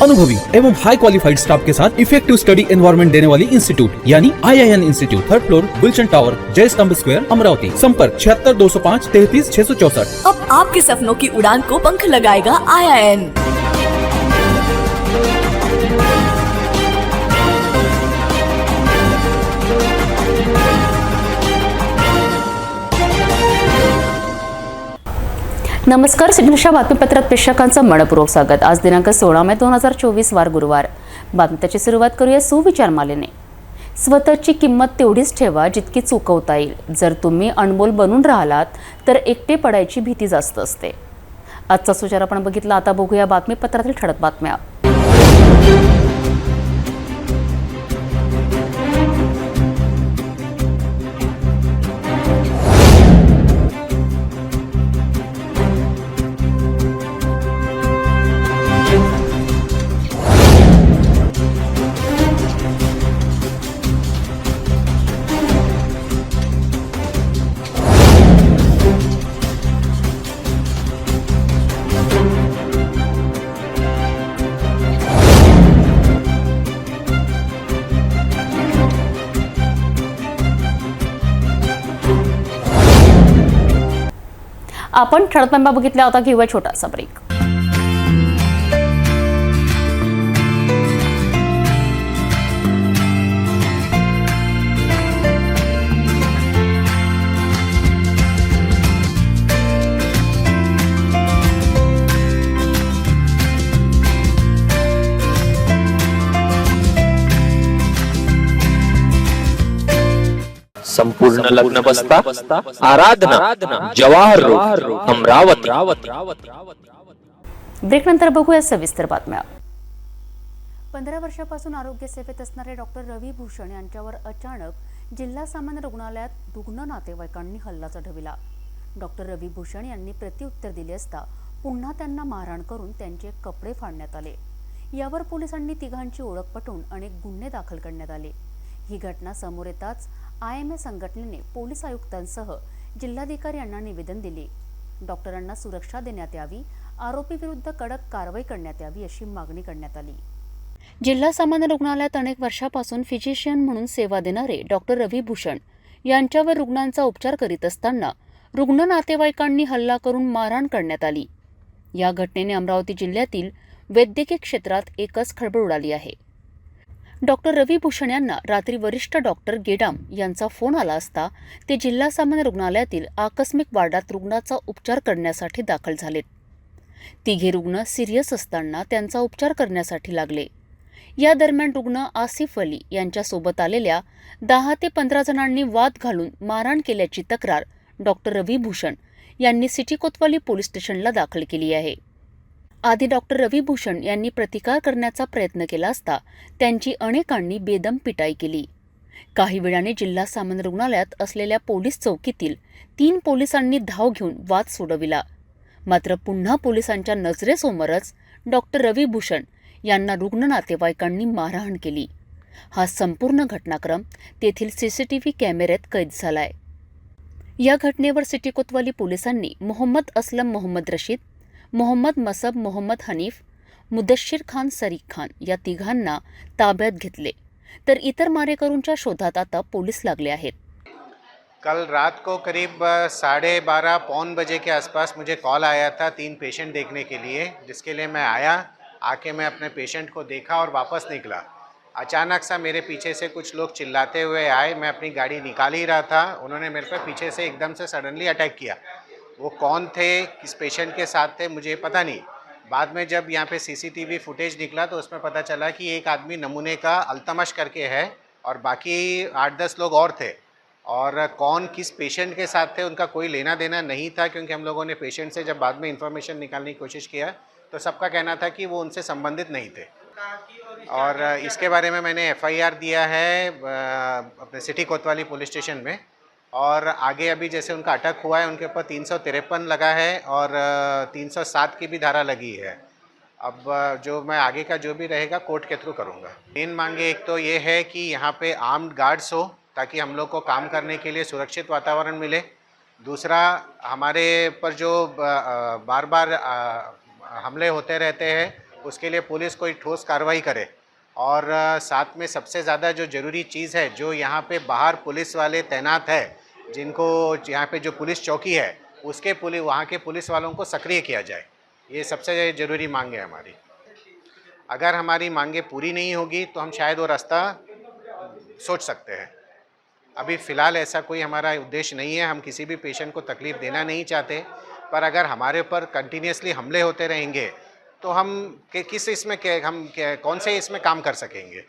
अनुभवी एवं हाई qualified staff के साथ इफेक्टिव स्टडी एनवायरमेंट देने वाली इंस्टीट्यूट यानी IIN institute, third floor, Gulshan tower, Jai Stambh square, Amravati. संपर्क 76 205 33 664। अब आपके सपनों की उड़ान को पंख लगाएगा IIN। नमस्कार, सिडनीच्या बातमीपत्रात प्रेक्षकांचं मनपूर्वक स्वागत। आज दिनांक 16 मे 2024 वार गुरुवार। बातमीची सुरुवात करूया सुविचार मालेने। स्वतःची किंमत तेवढीच ठेवा जितकी चुकवता येईल। जर तुम्ही अनमोल बनून राहिलात तर एकटे पडायची भीती जास्त असते। आजचा सुविचार आपण बघितला, आता बघूया बातमीपत्रातील ठळक बातम्या। आपण ठळक बातम्या बघितल्या, आता घेऊया छोटासा ब्रेक। संपूर्ण लग्न बसता आराधना जवाहर रोड अमरावती। ब्रेक नंतर बघूया सविस्तर बातम्या। 15 वर्षापासून आरोग्य सेवेत असणारे डॉक्टर रवी भूषण यांच्यावर अचानक जिल्हा सामान्य रुग्णालयात रुग्ण नातेवाईकांनी हल्ला चढविला। डॉक्टर रवी भूषण यांनी प्रत्युत्तर दिले असता पुन्हा त्यांना मारहाण करून त्यांचे कपडे फाडण्यात आले। यावर पोलिसांनी तिघांची ओळख पटवून अनेक गुन्हे दाखल करण्यात आले। ही घटना समोर येताच IMA संघटनेने पोलीस आयुक्तांसह जिल्हाधिकारी यांना निवेदन दिले। डॉक्टरांना सुरक्षा देण्यात यावी, आरोपी विरुद्ध कडक कारवाई करण्यात यावी अशी मागणी करण्यात आली। जिल्हा सामान्य रुग्णालयात अनेक वर्षापासून फिजिशियन म्हणून सेवा देणारे डॉक्टर रवी भूषण यांच्यावर रुग्णांचा उपचार करीत असताना रुग्ण नातेवाईकांनी हल्ला करून मारहाण करण्यात आली। या घटनेने अमरावती जिल्ह्यातील वैद्यकीय क्षेत्रात एकच खळबळ उडाली आहे। डॉक्टर रवी भूषण यांना रात्री वरिष्ठ डॉक्टर गेडाम यांचा फोन आला असता ते जिल्हा सामान्य रुग्णालयातील आकस्मिक वार्डात रुग्णाचा उपचार करण्यासाठी दाखल झालेत। तिघे रुग्ण सिरियस असताना त्यांचा उपचार करण्यासाठी लागले। या दरम्यान रुग्ण आसिफ अली यांच्यासोबत आलेल्या 10 ते 15 जणांनी वाद घालून मारहाण केल्याची तक्रार डॉक्टर रवी भूषण यांनी सिटी कोतवाली पोलीस स्टेशनला दाखल केली आहे। आधी डॉक्टर रवी भूषण यांनी प्रतिकार करण्याचा प्रयत्न केला असता त्यांची अनेकांनी बेदम पिटाई केली। काही वेळाने जिल्हा सामान्य रुग्णालयात असलेल्या पोलीस चौकीतील 3 पोलिसांनी धाव घेऊन वाद सोडविला। मात्र पुन्हा पोलिसांच्या नजरेसमोरच डॉक्टर रवी भूषण यांना रुग्ण नातेवाईकांनी मारहाण केली। हा संपूर्ण घटनाक्रम तेथील CCTV कॅमेऱ्यात कैद झालाय। या घटनेवर सिटी कोतवाली पोलिसांनी मोहम्मद असलम मोहम्मद रशीद, मोहम्मद मसब मोहम्मद हनीफ, मुदश्शिर खान सरीक खान या तिघांना ताब्यात घेतले, तर इतर मारेकरूंच्या शोधात आता पोलीस लागले आहेत। कल रात को करीब 12:30 पौन बजे के आसपास मुझे कॉल आया था 3 पेशेंट देखने के लिए, जिसके लिए मैं आया। आके मैं अपने पेशेंट को देखा और वापस निकला। अचानक सा मेरे पीछे से कुछ लोग चिल्लाते हुए आए। मैं अपनी गाड़ी निकाल ही रहा था, उन्होंने मेरे पे पीछे से एकदम से सडनली अटैक किया। वो कौन थे, किस पेशेंट के साथ थे, मुझे पता नहीं। बाद में जब यहाँ पे CCTV फुटेज निकला तो उसमें पता चला कि एक आदमी नमूने का अल्तमश करके है और बाकी 8-10 लोग और थे। और कौन किस पेशेंट के साथ थे उनका कोई लेना देना नहीं था, क्योंकि हम लोगों ने पेशेंट से जब बाद में इंफॉर्मेशन निकालने की कोशिश किया तो सबका कहना था कि वो उनसे संबंधित नहीं थे। और इसके बारे में मैंने FIR दिया है अपने सिटी कोतवाली पुलिस स्टेशन में। और आगे अभी जैसे उनका अटक हुआ है उनके ऊपर 353 लगा है और 307 की भी धारा लगी है। अब जो मैं आगे का जो भी रहेगा कोर्ट के थ्रू करूँगा। मेन मांगे एक तो ये है कि यहाँ पे आर्म्ड गार्ड्स हो ताकि हम लोग को काम करने के लिए सुरक्षित वातावरण मिले। दूसरा, हमारे पर जो बार बार हमले होते रहते हैं उसके लिए पुलिस कोई ठोस कार्रवाई करे। और साथ में सबसे ज़्यादा जो ज़रूरी चीज़ है, जो यहाँ पे बाहर पुलिस वाले तैनात है, जिनको यहाँ पे जो पुलिस चौकी है उसके वहाँ के पुलिस वालों को सक्रिय किया जाए। ये सबसे ज़रूरी मांग है हमारी। अगर हमारी मांगें पूरी नहीं होगी तो हम शायद वो रास्ता सोच सकते हैं। अभी फ़िलहाल ऐसा कोई हमारा उद्देश्य नहीं है, हम किसी भी पेशेंट को तकलीफ़ देना नहीं चाहते, पर अगर हमारे ऊपर कंटिन्यूसली हमले होते रहेंगे तो हम किस इसमें कौन से इसमें काम कर सकेंगे।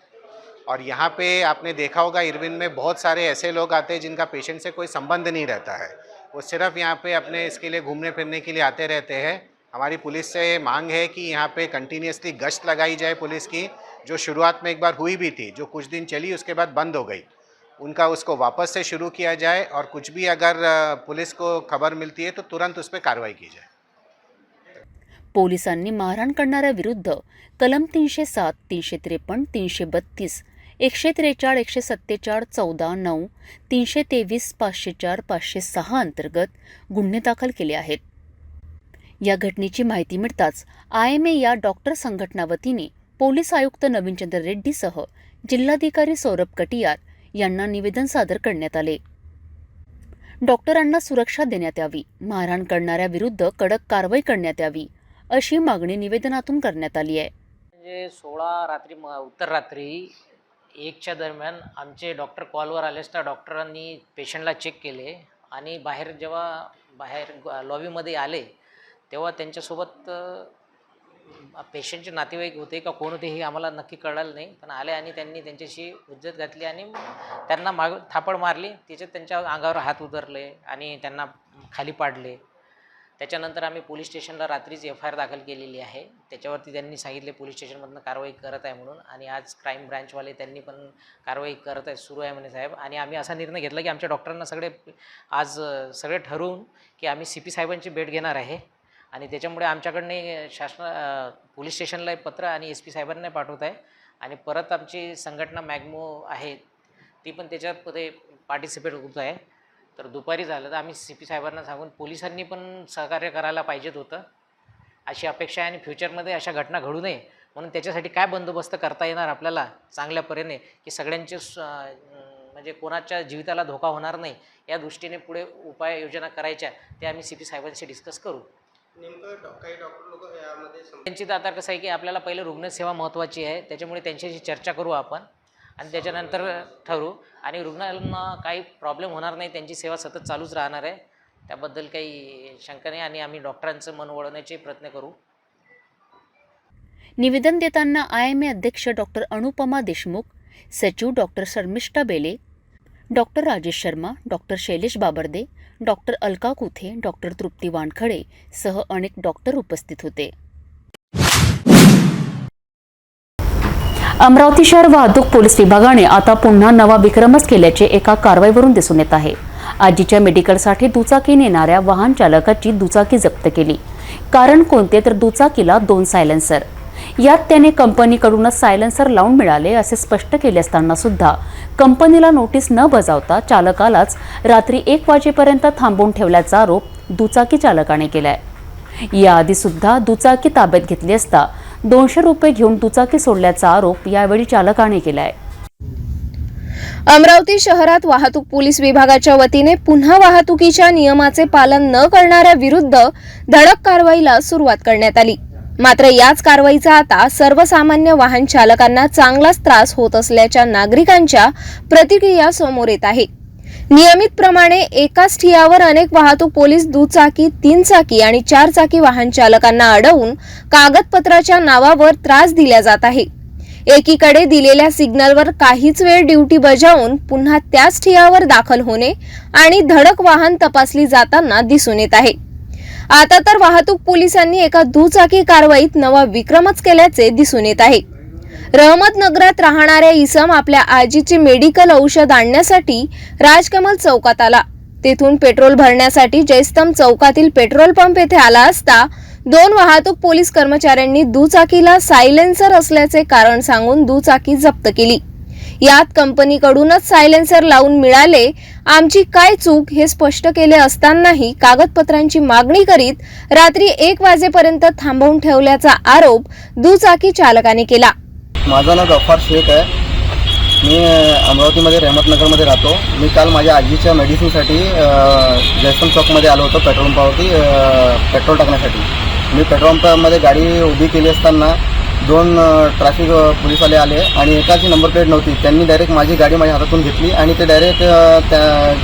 और यहाँ पे आपने देखा होगा इरविन में बहुत सारे ऐसे लोग आते हैं जिनका पेशेंट से कोई संबंध नहीं रहता है, वो सिर्फ यहाँ पे अपने इसके लिए घूमने फिरने के लिए आते रहते हैं। हमारी पुलिस से मांग है कि यहाँ पे कंटिन्यूसली गश्त लगाई जाए पुलिस की, जो शुरुआत में एक बार हुई भी थी, जो कुछ दिन चली उसके बाद बंद हो गई, उसको वापस से शुरू किया जाए। और कुछ भी अगर पुलिस को खबर मिलती है तो तुरंत उस पर कार्रवाई की जाए। पोलिसांनी मारहाण करणाऱ्याविरुद्ध कलम 307, 353, 332, 143, 147, 14, 9, 323, 504, 506 अंतर्गत गुन्हे दाखल केले आहेत। या घटनेची माहिती मिळताच IMA या डॉक्टर संघटना वतीने पोलीस आयुक्त नवीनचंद्र रेड्डीसह जिल्हाधिकारी सौरभ कटियार यांना निवेदन सादर करण्यात आले। डॉक्टरांना सुरक्षा देण्यात यावी, मारहाण करणाऱ्याविरुद्ध कडक कारवाई करण्यात यावी अशी मागणी निवेदनातून करण्यात आली आहे। म्हणजे 16 रात्री उत्तर रात्री 1च्या दरम्यान आमचे डॉक्टर कॉलवर आले असता डॉक्टरांनी पेशंटला चेक केले आणि जेव्हा बाहेर लॉबीमध्ये आले तेव्हा त्यांच्यासोबत पेशंटचे नातेवाईक होते का कोण होते हे आम्हाला नक्की कळलं नाही, पण आले आणि त्यांनी त्यांच्याशी हुज्जत घातली आणि त्यांना थापड मारली। त्याच्यात त्यांच्या अंगावर हात उतरले आणि त्यांना खाली पाडले। त्याच्यानंतर आम्ही पोलीस स्टेशनला रात्रीच FIR दाखल केलेली आहे। त्याच्यावरती त्यांनी सांगितले पोलीस स्टेशनमधनं कारवाई करत आहे म्हणून, आणि आज क्राईम ब्रँचवाले त्यांनी पण कारवाई करत आहे, सुरू आहे म्हणे साहेब। आणि आम्ही असा निर्णय घेतला की आमच्या डॉक्टरांना सगळे ठरवून की आम्ही CP साहेबांची भेट घेणार आहे, आणि त्याच्यामुळे आमच्याकडने पोलीस स्टेशनला एक पत्र आणि SP साहेबांना पाठवत आहे, आणि परत आमची संघटना मॅग्मो आहे ती पण त्याच्यामध्ये पार्टिसिपेट होत आहे। तर दुपारी झालं तर आम्ही CP साहेबांना सांगून पोलिसांनी पण सहकार्य करायला पाहिजेत होतं अशी अपेक्षा आहे, आणि फ्युचरमध्ये अशा घटना घडू नये म्हणून त्याच्यासाठी काय बंदोबस्त करता येणार आपल्याला चांगल्या परीने की सगळ्यांचे म्हणजे कोणाच्या जीविताला धोका होणार नाही या दृष्टीने पुढे उपाययोजना करायच्या, ते आम्ही CP साहेबांशी डिस्कस करू। नेमकं काही डॉक्टर लोक यामध्ये त्यांची तर आता कसं आहे की आपल्याला पहिले रुग्णसेवा महत्त्वाची आहे, त्याच्यामुळे त्यांच्याशी चर्चा करू आपण आणि त्याच्यानंतर ठरवू, आणि रुग्णांना काही प्रॉब्लेम होणार नाही, त्यांची सेवा सतत चालूच राहणार आहे, त्याबद्दल काही शंका नाही, आणि आम्ही डॉक्टरांचं मन वळवण्याचे प्रयत्न करू। निवेदन देताना IMA अध्यक्ष डॉक्टर अनुपमा देशमुख, सचिव doctor Sharmishtha Bele, doctor Rajesh Sharma, doctor Shailesh Babarde, doctor Alka Kuthe, doctor Trupti Wankhede सह अनेक डॉक्टर उपस्थित होते। अमरावती शहर वाहतूक पोलीस विभागाने आता पुन्हा नवा विक्रमच केल्याचे एका कारवाईवरून दिसून येत आहे। आजीच्या मेडिकलसाठी दुचाकीने येणाऱ्या वाहन चालकाची दुचाकी जप्त केली। कारण कोणते तर दुचाकीला 2 सायलेन्सर, यात त्याने कंपनीकडूनच सायलेन्सर लावून मिळाले असे स्पष्ट केले असताना सुद्धा कंपनीला नोटीस न बजावता चालकालाच रात्री 1 वाजेपर्यंत थांबवून ठेवल्याचा आरोप दुचाकी चालकाने केलाय। याआधी सुद्धा दुचाकी ताब्यात घेतली असता 200 रुपये घेऊन दुचाकी सोडल्याचा आरोप यावेळी चालकाने केलाय। अमरावती शहरात वाहतूक पोलीस विभागाच्या वतीने पुन्हा वाहतुकीच्या नियमाचे पालन न करणाऱ्या विरुद्ध धडक कारवाईला सुरुवात करण्यात आली। मात्र याच कारवाईचा आता सर्वसामान्य वाहन चालकांना चांगलाच त्रास होत असल्याच्या नागरिकांच्या प्रतिक्रिया समोर येत आहे। नियमितप्रमाणे एकाच ठियावर अनेक वाहतूक पोलीस दुचाकी, 3 चाकी आणि 4 चाकी वाहन चालकांना अडवून कागदपत्राच्या नावावर त्रास दिला जात आहे। एकीकडे दिलेल्या सिग्नलवर काहीच वेळ ड्युटी बजावून पुन्हा त्याच ठियावर दाखल होणे आणि धडक वाहन तपासली जाताना दिसून येत आहे। आता तर वाहतूक पोलिसांनी एका दुचाकी कारवाईत नवा विक्रमच केल्याचे दिसून येत आहे। रहमतनगरात राहणाऱ्या इसम आपल्या आजीचे मेडिकल औषध आणण्यासाठी राजकमल चौकात आला। तेथून पेट्रोल भरण्यासाठी जयस्तंभ चौकातील पेट्रोल पंप येथे आला असता 2 वाहतूक पोलीस कर्मचाऱ्यांनी दुचाकीला सायलेन्सर असल्याचे कारण सांगून दुचाकी जप्त केली। यात कंपनीकडूनच सायलेन्सर लावून मिळाले, आमची काय चूक हे स्पष्ट केले असतानाही कागदपत्रांची मागणी करीत रात्री 1 वाजेपर्यंत थांबवून ठेवल्याचा आरोप दुचाकी चालकाने केला. माझं नाव गफ्फार शेख आहे. मी अमरावतीमध्ये रहमतनगरमध्ये राहतो. मी काल माझ्या आजीच्या मेडिसिनसाठी जयस्तंभ चौकमध्ये आलो होतो पेट्रोल पंपावरती पेट्रोल टाकण्यासाठी. मी पेट्रोल पंपामध्ये गाडी उभी केली असताना 2 ट्रॅफिक पोलीसवाले आले आणि एकाची नंबर प्लेट नव्हती. त्यांनी डायरेक्ट माझी गाडी माझ्या हातातून घेतली आणि ते डायरेक्ट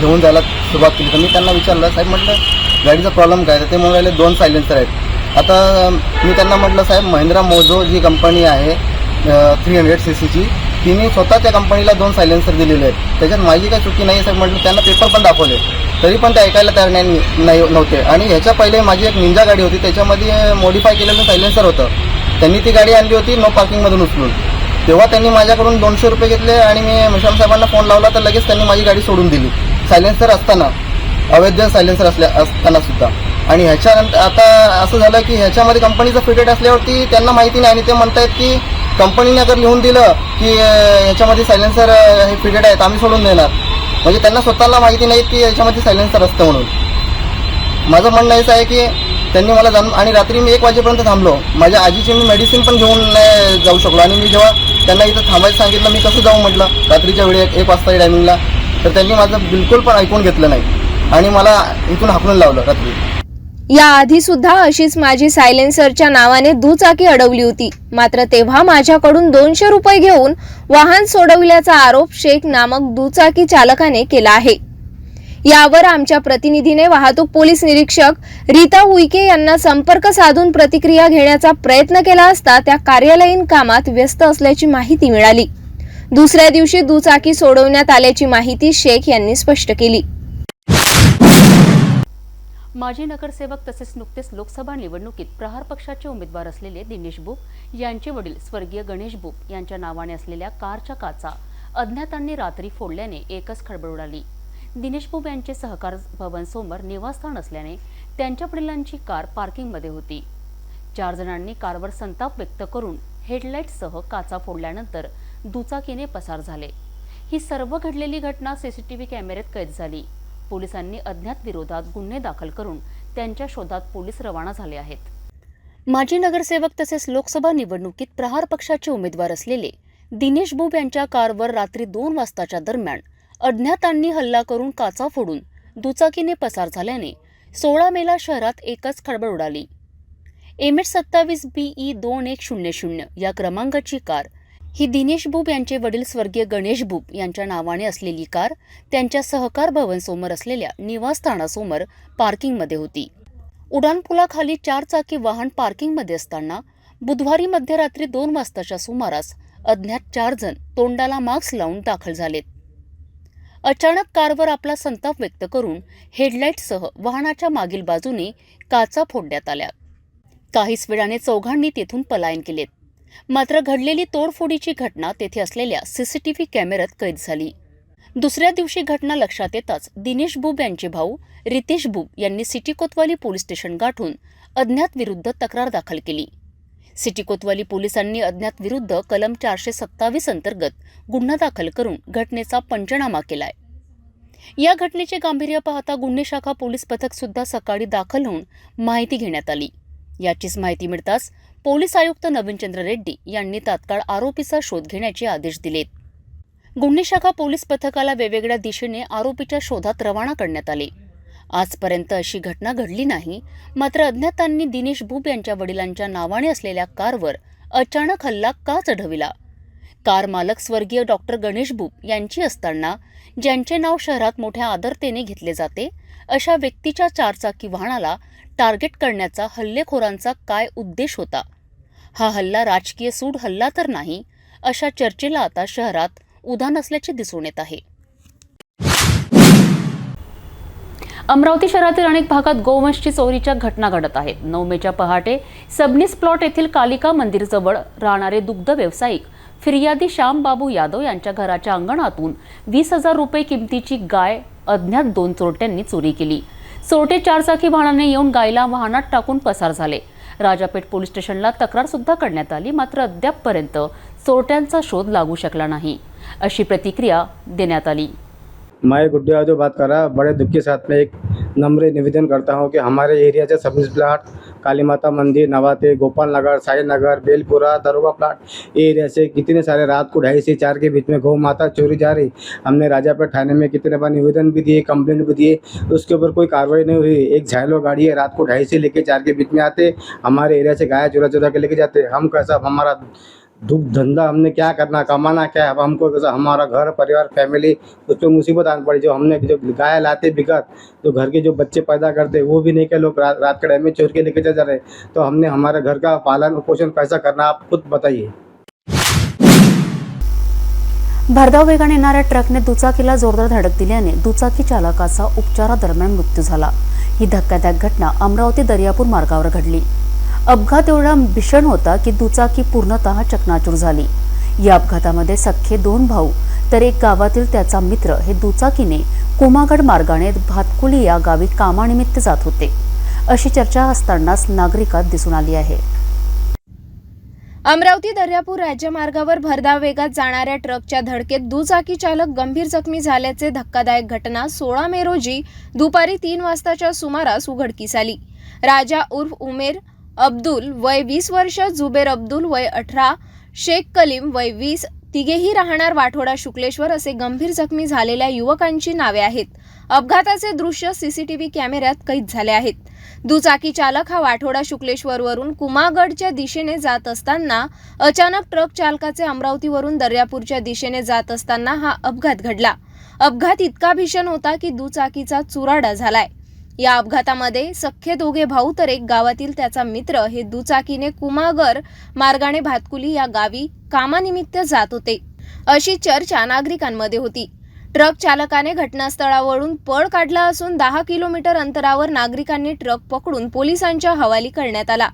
घेऊन जायला सुरुवात केली. तर मी त्यांना विचारलं, साहेब म्हटलं गाडीचा प्रॉब्लेम काय? तर ते म्हणाले 2 सायलेन्सर आहेत. आता मी त्यांना म्हटलं, साहेब महिंद्रा मोजो जी कंपनी आहे 300 सीसीची, तिने स्वतः त्या कंपनीला 2 सायलेन्सर दिलेले आहेत. त्याच्यात माझी काही चुकी नाही साहेब म्हटलं. त्यांना पेपर पण दाखवले तरी पण ते ऐकायला तयार नव्हते. आणि ह्याच्या पहिले माझी एक निंजा गाडी होती, त्याच्यामध्ये मॉडिफाय केलेलं सायलेन्सर होतं. त्यांनी ती गाडी आणली होती नो पार्किंगमधून उचलून. तेव्हा त्यांनी माझ्याकडून 200 रुपये घेतले आणि मी मुशाम साहेबांना फोन लावला तर लगेच त्यांनी माझी गाडी सोडून दिली, सायलेन्सर असताना, अवैध सायलेन्सर असताना सुद्धा. आणि ह्याच्यानंतर आता असं झालं की ह्याच्यामध्ये कंपनीचं फिटेड असल्यावरती त्यांना माहिती नाही आणि ते म्हणतायत की कंपनीने अगर लिहून दिलं की ह्याच्यामध्ये सायलेन्सर हे फिटेड आहेत आम्ही सोडून देणार. म्हणजे त्यांना स्वतःला माहिती नाही की ह्याच्यामध्ये सायलेन्सर असतं म्हणून. माझं म्हणणं असं आहे की त्यांनी मला जाणून, आणि रात्री मी 1 वाजेपर्यंत थांबलो. माझ्या आजीची मी मेडिसिन पण घेऊन नाही जाऊ शकलो. आणि मी जेव्हा त्यांना इथं थांबायचं सांगितलं, मी कसं जाऊ म्हटलं रात्रीच्या वेळी 1 वाजता टायमिंगला, तर त्यांनी माझं बिलकुल पण ऐकून घेतलं नाही आणि मला इथून हाकलून लावलं रात्री. याआधी सुद्धा अशीच माझी सायलेन्सरच्या नावाने दुचाकी अडवली होती. मात्र तेव्हा माझ्याकडून 200 रुपये घेऊन वाहन सोडविल्याचा आरोप शेख नामक दुचाकी चालकाने केला आहे. यावर आमच्या प्रतिनिधीने वाहतूक पोलीस निरीक्षक रीता उईके यांना संपर्क साधून प्रतिक्रिया घेण्याचा प्रयत्न केला असता त्या कार्यालयीन कामात व्यस्त असल्याची माहिती मिळाली. दुसऱ्या दिवशी दुचाकी सोडवण्यात आल्याची माहिती शेख यांनी स्पष्ट केली. माजी नगरसेवक तसेच नुकतेच लोकसभा निवडणुकीत प्रहार पक्षाचे उमेदवार असलेले दिनेश बुब यांचे वडील स्वर्गीय गणेश बुब यांच्या नावाने असलेल्या कारच्या काचा अज्ञातांनी रात्री फोडल्याने एकच खळबळ उडाली. दिनेश बुब यांचे सहकार भवन समोर निवासस्थान असल्याने त्यांच्या वडिलांची कार पार्किंगमध्ये होती. 4 जणांनी कारवर संताप व्यक्त करून हेडलाईटसह काचा फोडल्यानंतर दुचाकीने पसार झाले. ही सर्व घडलेली घटना सीसीटीव्ही कॅमेऱ्यात कैद झाली. पोलिसांनी अज्ञात विरोधात गुन्हे दाखल करून त्यांच्या शोधात पोलीस रवाना झाले आहेत. माजी नगरसेवक तसेच लोकसभा निवडणुकीत प्रहार पक्षाचे उमेदवार असलेले दिनेश बुब यांच्या कारवर रात्री 2 वाजताच्या दरम्यान अज्ञातांनी हल्ला करून काचा फोडून दुचाकीने पसार झाल्याने 16 मेला शहरात एकच खळबळ उडाली. MH27BE 2100 या क्रमांकाची कार ही दिनेश बुब यांचे वडील स्वर्गीय गणेश बुब यांच्या नावाने असलेली कार त्यांच्या सहकार भवन समोर असलेल्या निवासस्थानासमोर पार्किंगमध्ये होती. उड्डाणपुलाखाली 4 चाकी वाहन पार्किंगमध्ये असताना बुधवारी मध्यरात्री 2 वाजताच्या सुमारास अज्ञात 4 जण तोंडाला मास्क लावून दाखल झालेत. अचानक कारवर आपला संताप व्यक्त करून हेडलाईटसह वाहनाच्या मागील बाजूने काचा फोडण्यात आल्या. काहीच वेळाने चौघांनी तेथून पलायन केलेत. मात्र घडलेली तोडफोडीची घटना तेथे असलेल्या सीसीटीव्ही कॅमेऱ्यात कैद झाली. दुसऱ्या दिवशी घटना लक्षात येताच दिनेश बुब यांचे भाऊ रितेश बुब यांनी सिटी कोतवाली पोलीस स्टेशन गाठून अज्ञात विरुद्ध तक्रार दाखल केली. सिटी कोतवाली पोलिसांनी अज्ञात विरुद्ध कलम 427 अंतर्गत गुन्हा दाखल करून घटनेचा पंचनामा केलाय. या घटनेचे गांभीर्य पाहता गुन्हे शाखा पोलीस पथक सुद्धा सकाळी दाखल होऊन माहिती घेण्यात आली. याचीच माहिती मिळताच पोलीस आयुक्त नवीनचंद्र रेड्डी यांनी तात्काळ आरोपीचा शोध घेण्याचे आदेश दिलेत. गुन्हे शाखा पोलीस पथकाला वेगवेगळ्या दिशेने आरोपीच्या शोधात रवाना करण्यात आले. आजपर्यंत अशी घटना घडली नाही. मात्र अज्ञातांनी दिनेश बुब यांच्या वडिलांच्या नावाने असलेल्या कारवर अचानक हल्ला का चढविला? कार मालक स्वर्गीय डॉक्टर गणेश बुब यांची असताना ज्यांचे नाव शहरात मोठ्या आदरतेने घेतले जाते अशा व्यक्तीच्या 4 चाकी वाहनाला टार्गेट करण्याचा हल्लेखोरांचा काय उद्देश होता? हा हल्ला राजकीय सूड हल्ला तर नाही, अशा चर्चेला आता शहरात उधाण असल्याचे दिसून येत आहे. अमरावती शहरातील अनेक भागात गोवंशची चोरीच्या घटना घडत आहेत. 9 मेच्या पहाटे सबनीस प्लॉट येथील कालिका मंदिरजवळ राहणारे दुग्ध व्यावसायिक फिर्यादी श्यामबाबू यादव यांच्या घराच्या अंगणातून 20,000 रुपये किमतीची गाय अज्ञात 2 चोरट्यांनी चोरी केली. चोरटे 4 चाकी वाहनाने येऊन गायला वाहनात टाकून पसार झाले. राजापेठ पोलीस स्टेशनला तक्रार सुद्धा करण्यात आली. मात्र अद्यापपर्यंत चोरट्यांचा शोध लागू शकला नाही. अशी प्रतिक्रिया देण्यात आली. मैं गुड्डू यादव बात कर रहा, बड़े दुख के साथ में एक नम्र निवेदन करता हूं कि हमारे एरिया से सर्विस प्लाट, काली माता मंदिर, नवाते, गोपाल नगर, साई नगर, बेलपुरा, दरोगा प्लाट, ये एरिया से कितने सारे रात को 2:30 से 4 के बीच में गौ माता चोरी जा रही. हमने राजापेट थाने में कितने बार निवेदन भी दिए, कंप्लेंट भी दिए, उसके ऊपर कोई कार्रवाई नहीं हुई. एक झायलो गाड़ी है, रात को 2:30 से लेकर 4 के बीच में आते, हमारे एरिया से गाय चुरा के लेके जाते. हम कैसा, हमारा दुख धंधा, हमने क्या करना, कमाना क्या है. अब हमको कैसा, हमारा घर परिवार फैमिली उस पर मुसीबत आन पड़ी. जो हमने जो गाय लाते बिगत, तो घर के जो बच्चे पैदा करते वो भी नहीं के लोग रात के टाइम में चोर के लेके जा रहे. तो हमने हमारे घर का पालन पोषण कैसा करना, आप खुद बताइए. भरधाव वेगाने येणाऱ्या ट्रकने दुचाकीला जोरदार धडक दिल्याने दुचाकी चालकाचा उपचारादरम्यान मृत्यू झाला. ही धक्कादायक घटना अमरावती दर्यापूर मार्गावर घडली. अपघात एवढा भीषण होता की दुचाकी पूर्णतः चकनाचूर झाली. या अपघातामध्ये सख्खे 2 भाऊ तर एक गावातील त्याचा मित्र हे दुचाकीने कुमागड मार्गाने भातकुली या गावी कामानिमित्त जात होते, अशी चर्चा असतानाच नागरिकात दिसून आली आहे. अमरावती दर्यापूर राज्यमार्गावर भरधाव वेगात जाणाऱ्या ट्रकच्या धडकेत दुचाकी चालक गंभीर जखमी झाल्याचे धक्कादायक घटना 16 मे रोजी दुपारी 3 वाजताच्या सुमारास उघडकीस आली. राजा उर्फ उमेर अब्दुल वय 20 वर्ष, जुबेर अब्दुल वय 18, शेख कलीम वय 20, तिघेही राहणार वाठोडा शुक्लेश्वर असे गंभीर जखमी झालेल्या युवकांची नावे आहेत. अपघाताचे दृश्य सीसीटीव्ही कॅमेऱ्यात कैद झाले आहेत. दुचाकी चालक हा वाठोडा शुक्लेश्वरवरून कुमागडच्या दिशेने जात असताना अचानक ट्रक चालकाचे अमरावतीवरून दर्यापूरच्या दिशेने जात असताना हा अपघात घडला. अपघात इतका भीषण होता की दुचाकीचा चुराडा झालाय. या अपघातामध्ये सख्खे 2 भाऊ तर एक गावातील त्याचा मित्र हे दुचाकीने कुमागर मार्गाने भातकुली या गावी कामानिमित्त जात होते, अशी चर्चा नागरिकांमध्ये होती. ट्रक चालकाने घटनास्थळावरून पळ काढला असून 10 किलोमीटर अंतरावर नागरिकांनी ट्रक पकडून पोलिसांच्या हवाली करण्यात आला.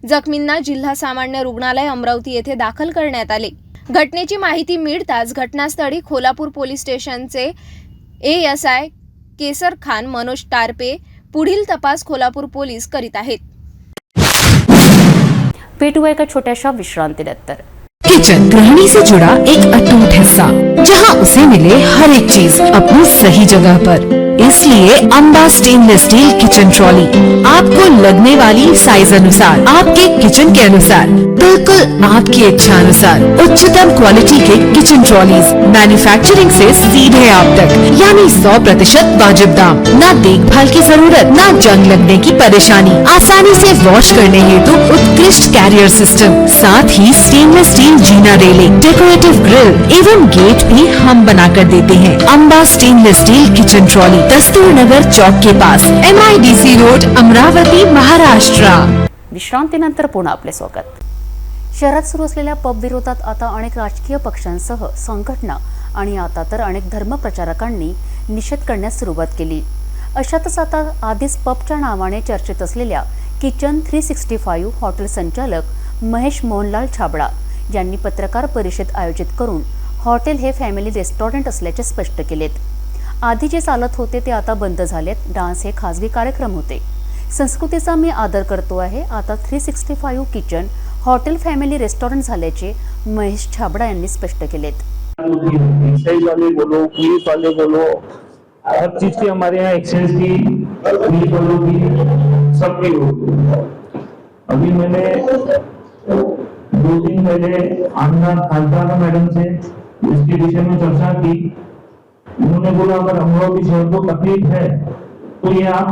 जखमींना जिल्हा सामान्य रुग्णालय अमरावती येथे दाखल करण्यात आले. घटनेची माहिती मिळताच घटनास्थळी खोलापूर पोलीस स्टेशनचे ASI केसर खान मनोज टारपे पुढील तपास खोलापूर पोलीस करीत आहेत. भेटूया एका छोट्याशा विश्रांतीनंतर. किचन गृहिणी से जुड़ा एक अटूट हिस्सा, जहां उसे मिले हर एक चीज अपनी सही जगह पर. इसलिए Amba stainless steel kitchen trolley आपको लगने वाली साइज अनुसार, आपके किचन के अनुसार, बिल्कुल आपकी इच्छा अनुसार उच्चतम क्वालिटी के किचन ट्रॉलीज मैन्युफैक्चरिंग से सीधे आप तक, यानी 100% वाजिब दाम, ना देखभाल की जरूरत, ना जंग लगने की परेशानी, आसानी से वॉश करने हेतु उत्कृष्ट कैरियर सिस्टम, साथ ही स्टेनलेस स्टील जीना रेलिंग, डेकोरेटिव ग्रिल एवं गेट भी हम बनाकर देते हैं. Amba stainless steel kitchen trolley, Dastur Nagar Chowk के पास, MIDC रोड, अमरावती, महाराष्ट्र. विश्रांतीनंतर पुन्हा आपले स्वागत. शहरात सुरू असलेल्या पब विरोधात आता अनेक राजकीय पक्षांसह संघटना आणि आता तर अनेक धर्मप्रचारकांनी निषेध करण्यास सुरुवात केली. अशातच आता आधीच पबच्या नावाने चर्चेत असलेल्या किचन 365 हॉटेल संचालक महेश मोहनलाल छाबड़ा यांनी पत्रकार परिषद आयोजित करून हॉटेल हे फॅमिली रेस्टॉरंट असल्याचे स्पष्ट केलेत. आधी जे चालत होते ते आता बंद झालेत. डान्स हे खासगी कार्यक्रम होते. संस्कृतीचा मी आदर करतो आहे. आता 365 किचन हॉटेल फॅमिली रेस्टॉरंट झाल्याचे महेश छाबड़ा यांनी स्पष्ट केलेत. एक्साइज वाले बोलो, पुलिस वाले बोलो, हर चीज की हमारे यहाँ एक्साइज की, पुलिस वालों की, सबकी होगी. अभी मैंने 2 दिन पहले आनंद खालसाना मैडम से इसके विषय में चर्चा की. उन्होंने बोला अगर अमरावती शहर को तकलीफ है तो ये आप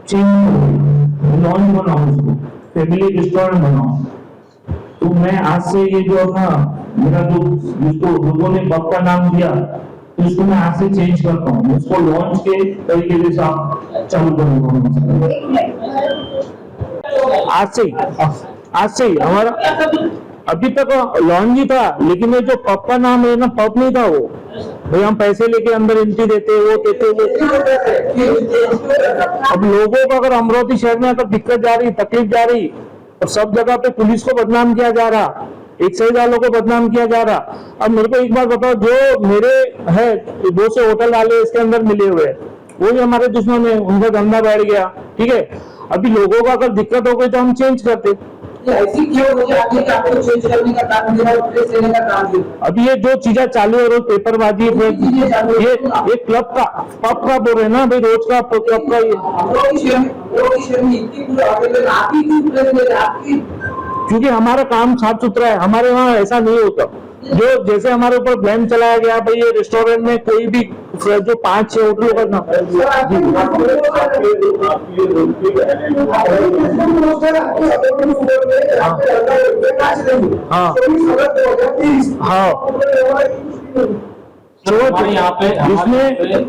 चेंज करो, लॉन्च बनाओ, उसको फैमिली रेस्टोरेंट बनाओ. तो मैं आज से ये जो था मेरा जो जिसको लोगों ने पब का नाम दिया, तो इसको मैं आज से चेंज करता हूँ. उसको लॉन्च के तरीके से आप चालू करूंगा. आज से ही हमारा अभी तक लॉन्च ही था, लेकिन ये जो पब का नाम है ना, पब नहीं था वो. भाई हम पैसे लेके अंदर एंट्री देते वो देते. अब लोगों को अगर अमरावती शहर में अगर दिक्कत जा रही, तकलीफ जा रही, और सब जगह पे पुलिस को बदनाम किया जा रहा, एक्साइज वालों को बदनाम किया जा रहा. अब मेरे को एक बात बताओ, जो मेरे है 2 से होटल वाले इसके अंदर मिले हुए, वो ही हमारे दुश्मन है, उनका धंधा बैठ गया. ठीक है, अभी लोगों को अगर दिक्कत हो गई तो हम चेंज करते. ऐसी क्यों वजह आती है कि आपको चेंज करने का काम दिया और प्लेस लेने का काम दिया? अभी ये जो चीजें चालू है रोज पेपरबाजी, ये क्लब का पब का बोल रहे हैं ना भाई, रोज का क्लब का क्योंकि हमारा काम साफ सुथरा है, हमारे वहाँ ऐसा नहीं होता। जो जैसे हमारे ऊपर ब्लेम चलाया गया भाई ये रेस्टोरेंट में कोई भी जो 5-6 होटलों का ना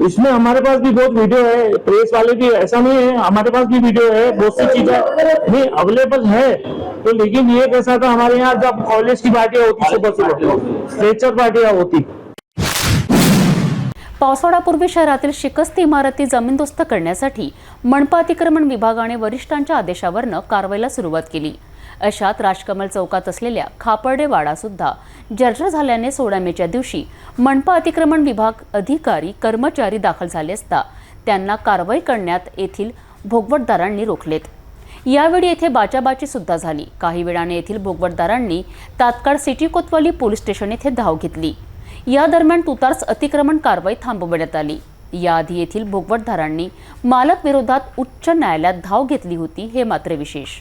इसमें हमारे पास भी बहुत वीडियो है, प्रेस वाले भी, ऐसा नहीं है, हमारे पास भी वीडियो है, बहुत सी चीजें नहीं अवेलेबल है। तो लेकिन ये कैसा था हमारे यहाँ जब कॉलेज की पार्टियां होती सुबह स्ट्रेचर पार्टियां होती। पावसाळ्यापूर्वी शहरातील शिकस्ती इमारती जमीनदोस्त करण्यासाठी मनपा अतिक्रमण विभागाने वरिष्ठांच्या आदेशावरनं कारवाईला सुरुवात केली। अशात राजकमल चौकात असलेल्या खापर्डे वाडा सुद्धा जर्जर झाल्याने 16 मेच्या दिवशी मनपा अतिक्रमण विभाग अधिकारी कर्मचारी दाखल झाले असता त्यांना कारवाई करण्यात येथील भोगवटदारांनी रोखलेत। यावेळी येथे बाचाबाची सुद्धा झाली। काही वेळाने येथील भोगवटदारांनी तात्काळ सिटी कोतवाली पोलीस स्टेशन येथे धाव घेतली। या दरम्यान तुतार्स अतिक्रमण कारवाई थांबवण्यात आली। याआधी येथील भोगवटदारांनी मालक विरोधात उच्च न्यायालयात धाव घेतली होती, हे मात्र विशेष।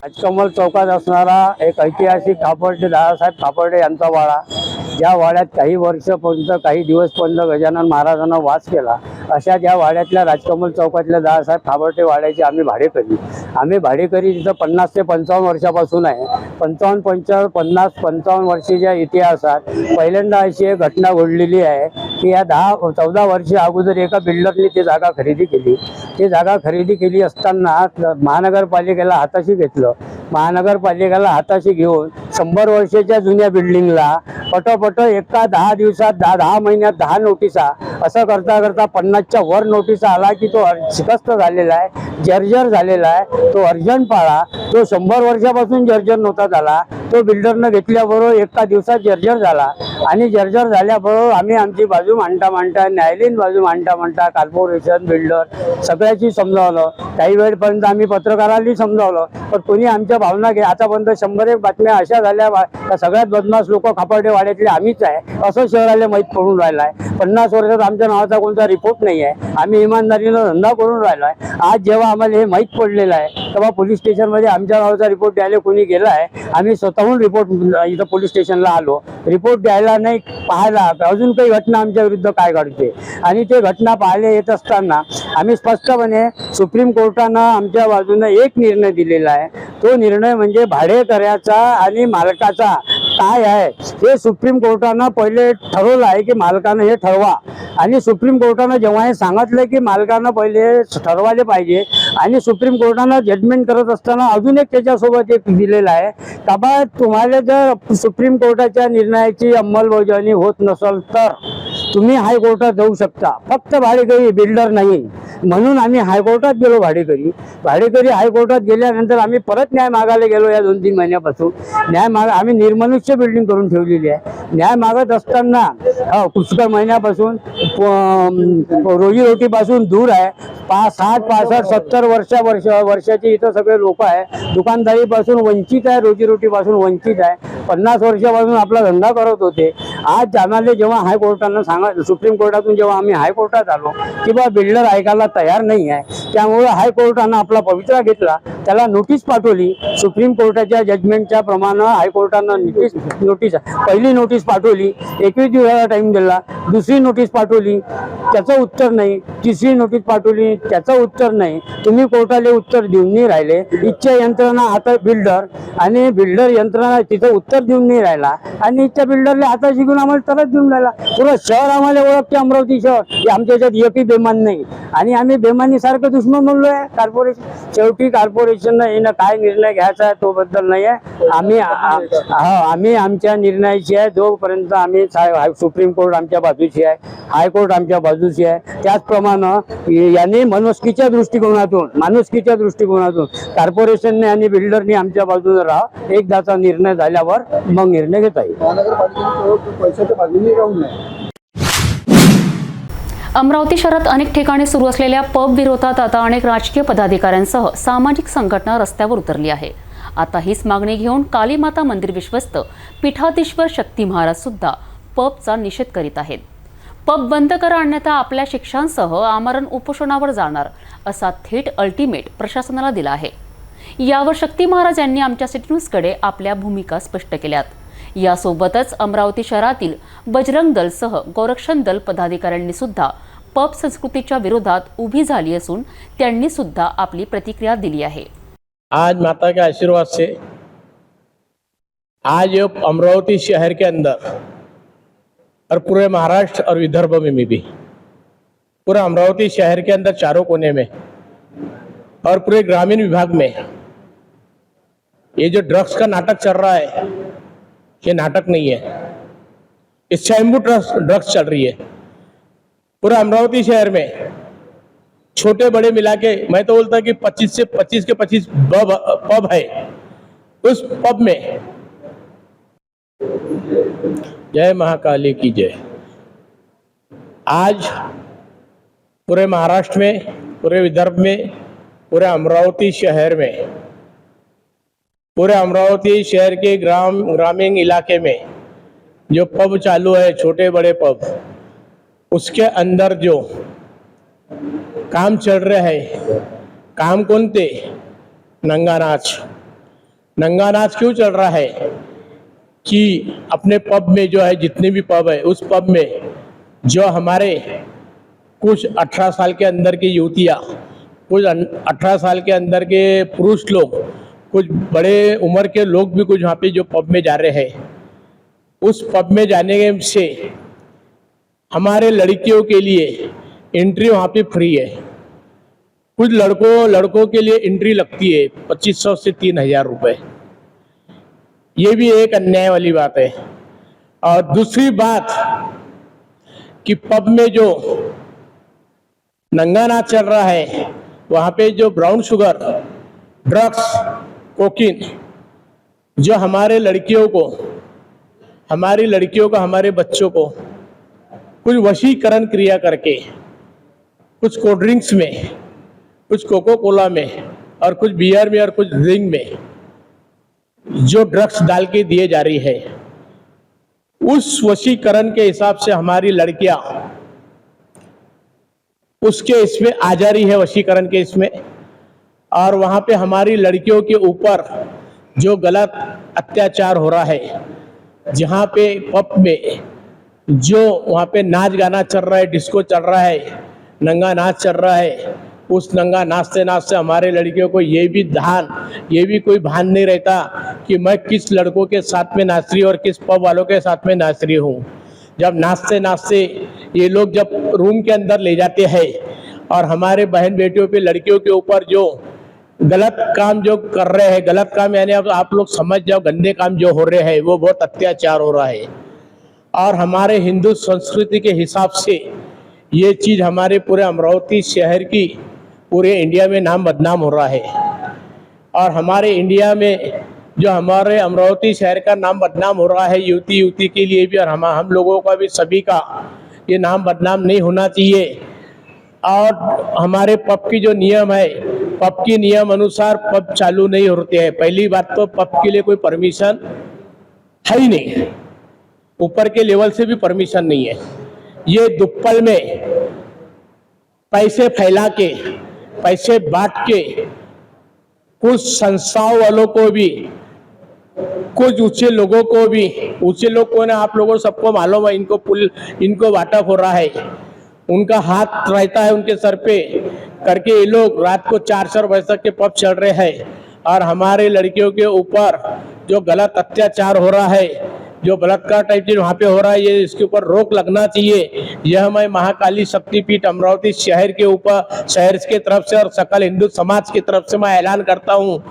राजकमल चौकात असणारा एक ऐतिहासिक खापर्डे दादासाहेब खापर्डे यांचा वाडा, ज्या वाड्यात काही वर्षपर्यंत काही दिवसपर्यंत गजानन महाराजांना वास केला, अशा ज्या वाड्यातल्या राजकमल चौकातल्या दादासाहेब खापर्डे वाड्याची आम्ही भाडेकरी तिथं 50 ते 55 वर्षापासून आहे। 50 वर्षाच्या इतिहासात पहिल्यांदा अशी एक घटना घडलेली आहे की या 10-14 वर्ष अगोदर एका बिल्डरने ती जागा खरेदी केली। ती जागा खरेदी केली असताना महानगरपालिकेला हाताशी घेतलं। महानगरपालिकेला हाताशी घेऊन 100 वर्षाच्या जुन्या बिल्डिंगला पटोपट एका 10 दिवसात 10 महिन्यात 10 नोटिसा असं करता करता 50च्या वर नोटिसा आला की तो शिकस्त झालेला आहे, जर्जर झालेला आहे, तो अर्जंट पाळा। तो 100 वर्षापासून जर्जर नव्हता झाला, तो बिल्डरनं घेतल्याबरोबर एका दिवसात जर्जर झाला। आणि जर्जर झाल्याबरोबर आम्ही आमची बाजू मांडता न्यायालयीन बाजू मांडता कॉर्पोरेशन बिल्डर सगळ्याची समजावलं। काही वेळपर्यंत आम्ही पत्रकारांनी समजावलं, पण कोणी आमच्या भावना घे। आतापर्यंत 100 बातम्या अशा झाल्या सगळ्यात बदमाश लोक खापर्डे वाड्यातले आम्हीच आहे असं शहराला माहीत पडून राहिलं आहे। 50 वर्षात आमच्या नावाचा कोणता रिपोर्ट नाही आहे, आम्ही इमानदारीनं धंदा करून राहिलो आहे। आज जेव्हा आम्हाला हे माहीत पडलेलं आहे तेव्हा पोलीस स्टेशनमध्ये आमच्या नावाचा रिपोर्ट द्यायला कोणी गेला आहे, आम्ही स्वतःहून रिपोर्ट इथं पोलीस स्टेशनला आलो। रिपोर्ट द्यायला नाही, पाहायला अजून काही घटना आमच्या विरुद्ध काय घडते। आणि ते घटना पाहायला येत असताना आम्ही स्पष्टपणे सुप्रीम कोर्टानं आमच्या बाजूने एक निर्णय दिलेला आहे। तो निर्णय म्हणजे भाडेकऱ्याचा आणि मालकाचा काय आहे हे सुप्रीम कोर्टानं पहिले ठरवलं आहे की मालकानं हे ठरवा। आणि सुप्रीम कोर्टानं जेव्हा हे सांगितलं की मालकानं पहिले ठरवायला पाहिजे, आणि सुप्रीम कोर्टानं जजमेंट करत असताना अजून एक त्याच्यासोबत एक दिलेलं आहे का बा तुम्हाला जर सुप्रीम कोर्टाच्या निर्णयाची अंमलबजावणी होत नसेल तर तुम्ही हायकोर्टात जाऊ शकता, फक्त भाडेकरी बिल्डर नाही। म्हणून आम्ही हायकोर्टात गेलो। भाडेकरी हायकोर्टात गेल्यानंतर आम्ही परत न्याय मागायला गेलो। या 2-3 महिन्यापासून आम्ही निर्मनुष्य बिल्डिंग करून ठेवलेली आहे। न्याय मागत असताना पुष्कळ महिन्यापासून रोजीरोटीपासून दूर आहे। 60, 65, 70 वर्षाचे इथं सगळे लोक आहे। दुकानदारीपासून वंचित आहे, रोजीरोटीपासून वंचित आहे। 50 वर्षापासून आपला धंदा करत होते। आज आम्हाला जेव्हा हायकोर्टानं सुप्रीम कोर्टातून जेव्हा आम्ही हायकोर्टात आलो किंवा बिल्डर ऐकायला तयार नाही आहे, त्यामुळे हायकोर्टानं आपला पवित्रा घेतला, त्याला नोटीस पाठवली। सुप्रीम कोर्टाच्या जजमेंटच्या प्रमाणे हायकोर्टानं नोटीस पहिली नोटीस पाठवली, 21 दिवसाचा टाइम दिला। दुसरी नोटीस पाठवली, त्याचं उत्तर नाही। तिसरी नोटीस पाठवली, त्याचं उत्तर नाही। तुम्ही कोर्टाला उत्तर देऊन नाही राहिले। इच्छा यंत्रणा आता बिल्डर आणि बिल्डर यंत्रणा तिथं उत्तर देऊन नाही राहिला, आणि इच्छा बिल्डरला आता शिकून आम्हाला तरच देऊन राहिला। पुरं शहर आम्हाला ओळखते, अमरावती शहर, की आमच्या याच्यात एकही बेमान नाही। आणि आम्ही बेमानीसारखं दुश्मन म्हणलोय कॉर्पोरेशन। शेवटी कॉर्पोरेशननं येणं काय निर्णय घ्यायचा आहे तो बद्दल नाही आहे। आम्ही आमच्या निर्णयाची आहे, जोपर्यंत आम्ही सुप्रीम कोर्ट आमच्या बाजूची आहे, हायकोर्ट आमच्या बाजूची आहे। त्याचप्रमाणे यांनी माणुसकीच्या दृष्टिकोनातून कॉर्पोरेशनने आणि बिल्डरने आमच्या बाजूने राहा। एकदाचा निर्णय झाल्यावर मग निर्णय घेता येईल। पैशाच्या बाजूने राहून नाही। अमरावती शहरात अनेक ठिकाणी सुरू असलेल्या पब विरोधात आता अनेक राजकीय पदाधिकाऱ्यांसह सामाजिक संघटना रस्त्यावर उतरली आहे। आता हीच मागणी घेऊन कालीमाता मंदिर विश्वस्त पीठाधीश्वर शक्ती महाराज सुद्धा पबचा निषेध करीत आहेत. पब बंद करा अन्यथा आपल्या शिक्षांसह आमरण उपोषणावर जाणार असा थेट अल्टिमेट प्रशासनाला दिला आहे. यावर शक्ती महाराज यांनी आमच्या सिटी न्यूजकडे आपल्या भूमिका स्पष्ट केल्यात. यासोबतच अमरावती शहरातील बजरंग दलसह गोरक्षण दल पदाधिकाऱ्यांनी सुद्धा पब संस्कृतीच्या विरोधात उभी झाली असून त्यांनी सुद्धा आपली प्रतिक्रिया दिली आहे. आज माता के आशीर्वाद से आज ये अमरावती शहर के अंदर और पूरे महाराष्ट्र और विदर्भ में भी पूरा अमरावती शहर के अंदर चारों कोने में और पूरे ग्रामीण विभाग में ये जो ड्रग्स का नाटक चल रहा है ये नाटक नहीं है, ये स्वयंभू ड्रग्स चल रही है. पूरा अमरावती शहर में छोटे बड़े मिला के मैं तो बोलता कि 25 के 25 पब है. उस पब में जय महाकाली की जय. आज पूरे महाराष्ट्र में, पूरे विदर्भ में, पूरे अमरावती शहर में, पूरे अमरावती शहर के ग्रामीण इलाके में जो पब चालू है, छोटे बड़े पब, उसके अंदर जो काम चल रहे हैं, काम कौन थे? नंगा नाच. नंगा नाच क्यों चल रहा है कि अपने पब में जो है, जितने भी पब है, उस पब में जो हमारे कुछ 18 साल के अंदर की युवतियाँ, कुछ 18 साल के अंदर के पुरुष लोग, कुछ बड़े उम्र के लोग भी कुछ वहाँ पे जो पब में जा रहे हैं, उस पब में जाने से हमारे लड़कियों के लिए एंट्री वहाँ पे फ्री है. कुछ लड़कों के लिए एंट्री लगती है 2500 से 3000 रुपये. ये भी एक अन्याय वाली बात है. और दूसरी बात कि पब में जो नंगा नाच चल रहा है, वहाँ पे जो ब्राउन शुगर, ड्रग्स, कोकीन जो हमारे लड़कियों को, हमारे बच्चों को कुछ वशीकरण क्रिया करके, कुछ कोल्ड ड्रिंक्स में, कुछ कोको कोला में और कुछ बियर में और कुछ ड्रिंक में जो ड्रग्स डाल के दिए जा रही है, उस वशीकरण के हिसाब से हमारी लड़कियां उसके इसमें आ जा रही है, वशीकरण के इसमें. और वहाँ पे हमारी लड़कियों के ऊपर जो गलत अत्याचार हो रहा है, जहाँ पे पब में जो वहाँ पे नाच गाना चल रहा है, डिस्को चल रहा है, नंगा नाच चल रहा है, उस नंगा नाचते हमारे लड़कियों को ये भी कोई भान नहीं रहता कि मैं किस लड़कों के साथ में नाच रही हूँ और किस पब वालों के साथ में नाच रही हूँ. जब नाचते ये लोग जब रूम के अंदर ले जाते हैं और हमारे बहन बेटियों पे, लड़कियों के ऊपर जो गलत काम जो कर रहे हैं, गलत काम यानी अब आप लोग समझ जाओ, गंदे काम जो हो रहे हैं, वो बहुत अत्याचार हो रहा है. और हमारे हिंदू संस्कृति के हिसाब से ये चीज़ हमारे पूरे अमरावती शहर की पूरे इंडिया में नाम बदनाम हो रहा है. और हमारे इंडिया में जो हमारे अमरावती शहर का नाम बदनाम हो रहा है, युवती के लिए भी और हम लोगों का भी, सभी का ये नाम बदनाम नहीं होना चाहिए. और हमारे पब की जो नियम है, पब के नियम अनुसार पब चालू नहीं होते हैं. पहली बात तो पब के लिए कोई परमिशन है ही नहीं, ऊपर के लेवल से भी परमिशन नहीं है. ये दुप्पल में पैसे फैला के, पैसे बांट के कुछ संस्थाओं वालों को भी, कुछ ऊंचे लोगों को भी, ऊंचे लोग कौन है आप लोगों को सबको मालूम है, इनको वाटप हो रहा है, उनका हाथ रहता है उनके सर पे करके ये लोग रात को 4 बजे तक के पब चल रहे हैं. और हमारे लड़कियों के ऊपर जो गलत अत्याचार हो रहा है, जो बलात्कार टाइप चीज वहाँ पे हो रहा है, ये इसके ऊपर रोक लगना चाहिए. यह मैं महाकाली शक्तिपीठ अमरावती शहर के ऊपर, शहर के तरफ से और सकल हिंदू समाज की तरफ से मैं ऐलान करता हूँ.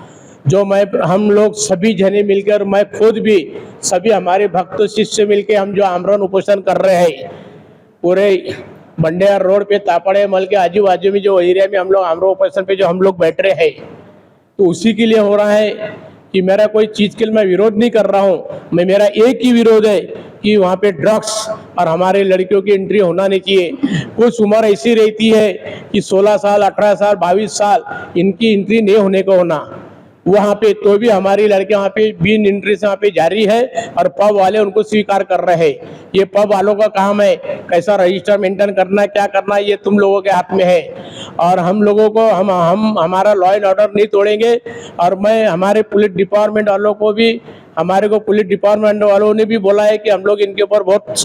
जो हम लोग सभी जने मिलकर, मैं खुद भी, सभी हमारे भक्त शिष्य मिलकर हम जो आमरण उपोषण कर रहे हैं, पूरे बंडेर रोड पे, तापड़े मल के आजू बाजू में जो एरिया में हम लोग आमरण उपोषण पे जो हम लोग बैठ रहे हैं, तो उसी के लिए हो रहा है कि मेरा कोई चीज़ के लिए मैं विरोध नहीं कर रहा हूँ. मेरा एक ही विरोध है कि वहाँ पे ड्रग्स और हमारे लड़कियों की एंट्री होना नहीं चाहिए. कुछ उम्र ऐसी रहती है कि 16 साल, 18 साल, 22 साल इनकी एंट्री नहीं होने को होना. वहाँ पे, तो भी हमारी लड़कियां वहाँ पे बिन एंट्री से वहाँ पे जारी है और पब वाले उनको स्वीकार कर रहे हैं। ये पब वालों का काम है, कैसा रजिस्टर मेंटेन करना है, क्या करना है, ये तुम लोगों के हाथ में है। और हम लोगों को हम हमारा लॉ एंड ऑर्डर नहीं तोड़ेंगे। और मैं हमारे पुलिस डिपार्टमेंट वालों को भी, हमारे को पुलिस डिपार्टमेंट वालों ने भी बोला है कि हम लोग इनके ऊपर बहुत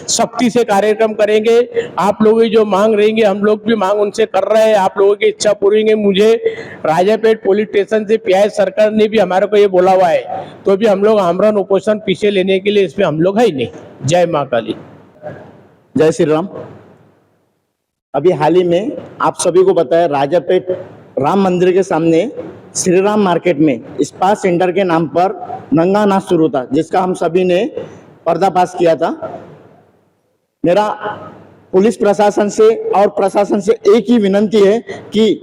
सख्ती से कार्यक्रम करेंगे। आप लोगों की जो मांग रहेंगे हम लोग भी मांग उनसे कर रहे हैं, आप लोगों की इच्छा पूरी होंगे। मुझे राजापेट पुलिस स्टेशन से पीआई सरकार ने भी हमारे को ये बोला हुआ है, तो भी हम लोग आमरण उपोषण पीछे लेने के लिए इसमें हम लोग है ही नहीं। जय माँ काली, जय श्री राम। अभी हाल ही में आप सभी को पता है, राजापेट राम मंदिर के सामने श्री राम मार्केट में स्पा सेंटर के नाम पर नंगा नाच शुरू था, जिसका हम सभी ने पर्दाफाश किया था। मेरा पुलिस प्रशासन से और प्रशासन से एक ही विनंती है कि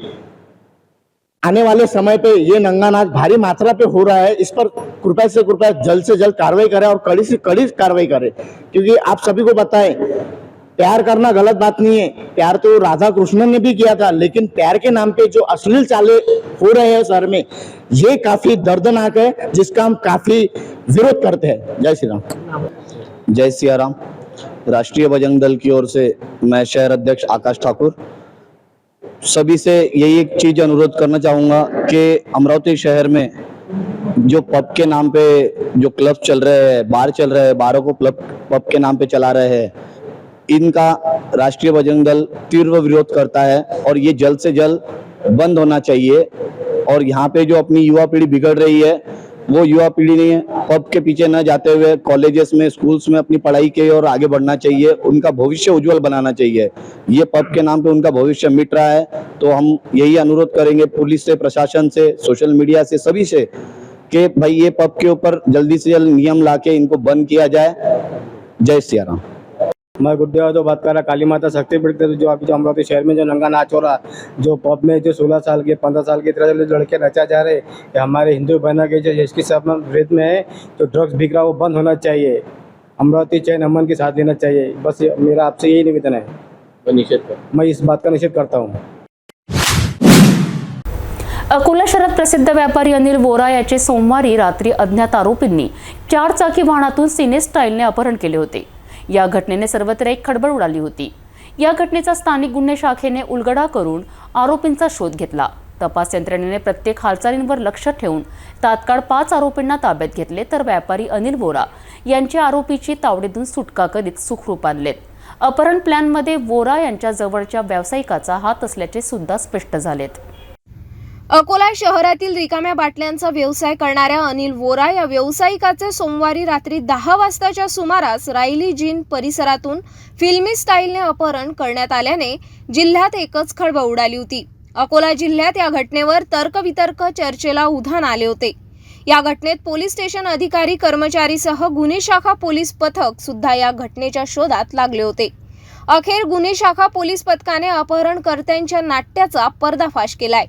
आने वाले समय पे ये नंगा नाच भारी मात्रा पे हो रहा है, इस पर कृपया से कृपया जल्द से जल्द कार्रवाई करें और कड़ी से कड़ी कार्रवाई करें। क्योंकि आप सभी को पता है, प्यार करना गलत बात नहीं है, प्यार तो राधा कृष्ण ने भी किया था, लेकिन प्यार के नाम पे जो अश्लील चाले हो रहे हैं शहर में, ये काफी दर्दनाक है, जिसका हम काफी विरोध करते हैं। जय श्री राम। जय सिया राम। राष्ट्रीय बजरंग दल की ओर से मैं शहर अध्यक्ष आकाश ठाकुर सभी से यही एक चीज अनुरोध करना चाहूँगा कि अमरावती शहर में जो पब के नाम पे जो क्लब चल रहे हैं, बार चल रहे हैं, बारों को पब के नाम पे चला रहे हैं, इनका राष्ट्रीय बजरंग दल तीव्र विरोध करता है और ये जल्द से जल्द बंद होना चाहिए। और यहाँ पे जो अपनी युवा पीढ़ी बिगड़ रही है, वो युवा पीढ़ी ने पब के पीछे न जाते हुए कॉलेजेस में, स्कूल्स में अपनी पढ़ाई के और आगे बढ़ना चाहिए, उनका भविष्य उज्जवल बनाना चाहिए। ये पब के नाम पे उनका भविष्य मिट रहा है, तो हम यही अनुरोध करेंगे पुलिस से, प्रशासन से, सोशल मीडिया से, सभी से कि भाई ये पब के ऊपर जल्दी से जल्द नियम लाके इनको बंद किया जाए। जय सिया राम। मैं गुड्डे जो बात कर रहा, काली माता शक्तिपीठ से जो अभी जो अमरावती शहर में जो नंगा नाच हो रहा, जो पब में जो 16 साल के 15 साल के तरह लड़के नचा जा रहे, ये हमारे हिंदू बहना के जो इसकी सब विरोध में है, जो ड्रग्स बिक रहा वो बंद होना चाहिए। अमरावती चैन अमन के साथ लेना चाहिए। बस मेरा आपसे यही निवेदन है। मैं इस बात का निषेध करता हूँ। अकोला शहरात प्रसिद्ध व्यापारी अनिल वोरा याचे सोमवारी रात्री अज्ञात आरोपींनी 4 चाकी वाहनातून सिने स्टाईलने अपहरण केले होते। या घटनेने सर्वत्र एक खळबळ उडाली होती। या घटनेचा स्थानिक गुन्हे शाखेने उलगडा करून आरोपींचा शोध घेतला। तपास यंत्रणेने प्रत्येक हालचालींवर लक्ष ठेवून तात्काळ 5 आरोपींना ताब्यात घेतले, तर व्यापारी अनिल वोरा यांची आरोपीची तावडीतून सुटका करीत सुखरूप आणलेत। अपहरण प्लॅनमध्ये वोरा यांच्या जवळच्या व्यावसायिकाचा हात असल्याचे सुद्धा स्पष्ट झालेत। अकोला शहरातील रिकाम्या बाटल्यांचा व्यवसाय करणाऱ्या अनिल वोरा या व्यावसायिकाचे सोमवारी रात्री 10 वाजताच्या सुमारास रायली जीन परिसरातून फिल्मी स्टाईलने अपहरण करण्यात आल्याने जिल्ह्यात एकच खळबळ उडाली होती। अकोला जिल्ह्यात या घटनेवर तर्कवितर्क चर्चेला उधाण आले होते। या घटनेत पोलीस स्टेशन अधिकारी कर्मचारीसह गुन्हे शाखा पोलीस पथक सुद्धा या घटनेच्या शोधात लागले होते। अखेर गुन्हे शाखा पोलीस पथकाने अपहरणकर्त्यांच्या नाट्याचा पर्दाफाश केलाय।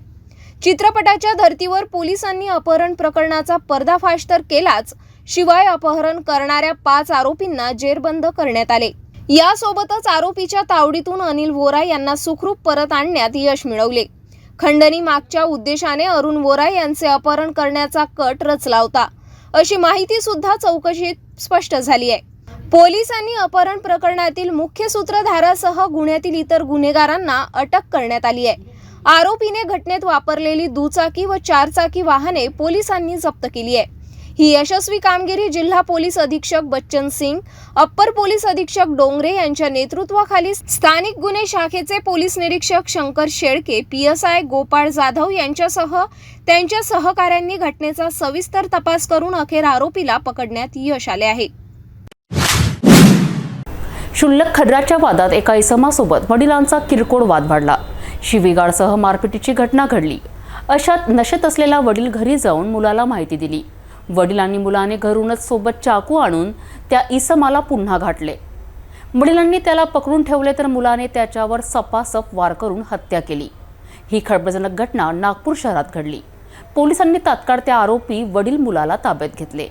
चित्रपटाच्या धर्तीवर पोलिसांनी अपहरण प्रकरणाचा पर्दाफाश तर केलाच, शिवाय अपहरण करणाऱ्या 5 आरोपींना जेरबंद करण्यात आले। यासोबतच आरोपीच्या तावडीतून अनिल वोरा यांना सुखरूप परत आणण्यात यश मिळवले। खंडणी मागच्या उद्देशाने अरुण वोरा यांचे अपहरण करण्याचा कट रचला होता, अशी माहिती सुद्धा चौकशीत स्पष्ट झाली आहे। पोलिसांनी अपहरण प्रकरणातील मुख्य सूत्रधारासह गुन्ह्यातील इतर गुन्हेगारांना अटक करण्यात आली आहे। आरोपीने घटनेत वापरलेली दुचाकी व 4 चाकी वाहने पोलिसांनी जप्त केली आहे। ही यशस्वी कामगिरी जिल्हा पोलीस अधीक्षक बच्चन सिंग, अप्पर पोलीस अधीक्षक डोंगरे यांच्या नेतृत्वाखाली स्थानिक गुन्हे शाखेचे पोलीस निरीक्षक शंकर शेळके, PSI गोपाळ जाधव यांच्यासह त्यांच्या सहकाऱ्यांनी घटनेचा सविस्तर तपास करून अखेर आरोपीला पकडण्यात यश आले आहे। क्षुल्लक खड्राच्या वादात एका इसमासोबत वडिलांचा किरकोळ वाद वाढला। शिवीगाळसह मारपिटीची घटना घडली। अशात नशेत असलेला वडील घरी जाऊन मुलाला माहिती दिली। वडिलांनी मुलाने घरूनच सोबत चाकू आणून त्या इसमाला पुन्हा घातले। वडिलांनी त्याला पकडून ठेवले, तर मुलाने त्याच्यावर सपासप वार करून हत्या केली। ही खळबळजनक घटना नागपूर शहरात घडली। पोलिसांनी तात्काळ त्या आरोपी वडील मुलाला ताब्यात घेतले।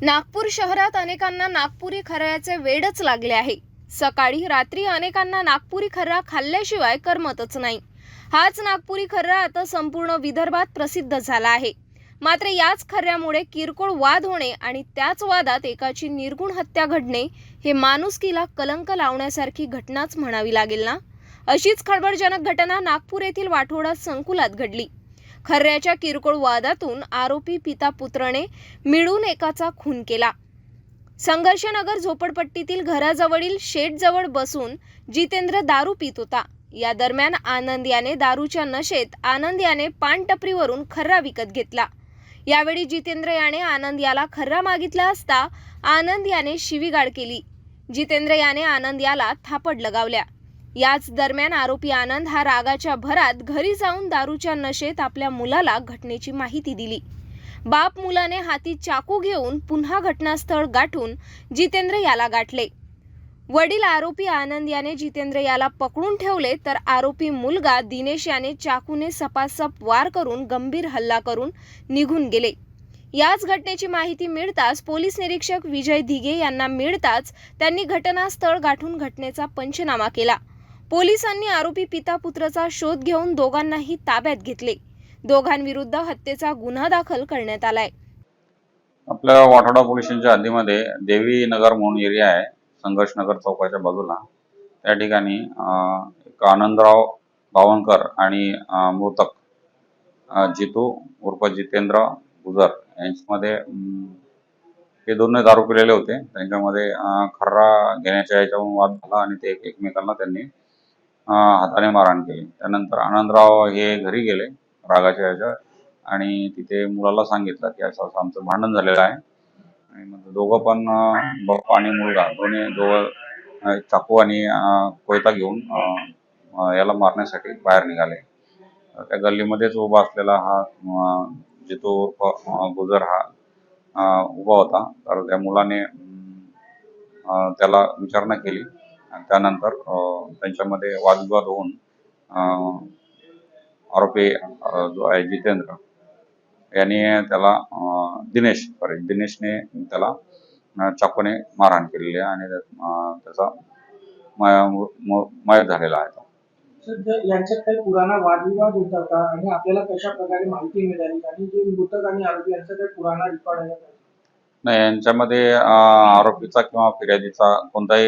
नागपूर शहरात अनेकांना नागपुरी खऱ्याचे वेडच लागले आहे। सकाळी रात्री अनेकांना नागपुरी खर्रा खाल्ल्याशिवाय करमतच नाही। हाच नागपुरी खर्रा आता संपूर्ण विदर्भात प्रसिद्ध झाला आहे. मात्र याच खर्ऱ्यामुळे किरकोळ वाद होणे आणि त्याच वादात एकाची निर्गुण हत्या घडणे हे माणुसकीला कलंक लावण्यासारखी घटनाच म्हणावी लागेल ना. अशीच खळबळजनक घटना नागपूर येथील वाठोडा संकुलात घडली. खर्ऱ्याच्या किरकोळ वादातून आरोपी पिता पुत्रने मिळून एकाचा खून केला. संघर्षनगर झोपडपट्टीतील घराजवळील शेडजवळ बसून जितेंद्र दारू पित होता. या दरम्यान आनंद याने दारूच्या नशेत आनंद याने पान टपरीवरून खर्रा विकत घेतला. यावेळी जितेंद्र याने आनंद याला खर्रा मागितला असता आनंद याने शिवीगाळ केली. जितेंद्र याने आनंद याला थापड लगावल्या. याच दरम्यान आरोपी आनंद हा रागाच्या भरात घरी जाऊन दारूच्या नशेत आपल्या मुलाला घटनेची माहिती दिली. बाप मुलाने हाती चाकू घेऊन पुन्हा घटनास्थळ गाठून जितेंद्र याला गाठले. वडील आरोपी आनंद याने जितेंद्र याला पकडून ठेवले तर आरोपी मुलगा दिनेश याने चाकूने सपासप वार करून गंभीर हल्ला करून निघून गेले. याच घटनेची माहिती मिळताच पोलीस निरीक्षक विजय दिघे यांना मिळताच त्यांनी घटनास्थळ गाठून घटनेचा पंचनामा केला. पोलिसांनी आरोपी पिता पुत्राचा शोध घेऊन दोघांनाही ताब्यात घेतले. दोघांविरुद्ध हत्येचा गुन्हा दाखल करण्यात आलाय. आपल्या वाठोडा पोलीस स्टेशनच्या हद्दीमध्ये देवी नगर म्हणून एरिया आहे, संघर्ष नगर चौकाच्या बाजूला. त्या ठिकाणी एक आनंदराव बावनकर आणि मृतक जितू उर्फ जितेंद्र गुजर यांच्यामध्ये हे दोन्ही दारू पिलेले होते. त्यांच्यामध्ये खर्रा घेण्याच्या याच्यावरून वाद झाला आणि ते एकमेकांना त्यांनी हाताने मारहाण केली. त्यानंतर आनंदराव हे घरी गेले रागाच्या याच्या आणि तिथे मुलाला सांगितलं की असं आमचं भांडण झालेलं आहे. आणि मग दोघं पण बाप्पा आणि मुलगा दोघं चाकू आणि कोयता घेऊन याला मारण्यासाठी बाहेर निघाले. त्या गल्लीमध्येच उभा असलेला हा जितू उर्फ गुजर हा उभा होता. तर त्या मुलाने त्याला विचारणा केली आणि त्यानंतर त्यांच्यामध्ये वादविवाद होऊन आरोपी जो आहे जितेंद्र याने त्याला दिनेशने त्याला चाकूने मारहाण केलेली आहे आणि त्याचा मयत झालेला आहे. यांच्यात काही पुराणा वादविवाद होता का आणि आपल्याला कशा प्रकारे माहिती मिळाली आणि जे मृतक आणि आरोपी यांचा काही पुराणा रेकॉर्ड आहे का? नाही, यांच्यामध्ये आरोपीचा किंवा फिर्यादीचा कोणताही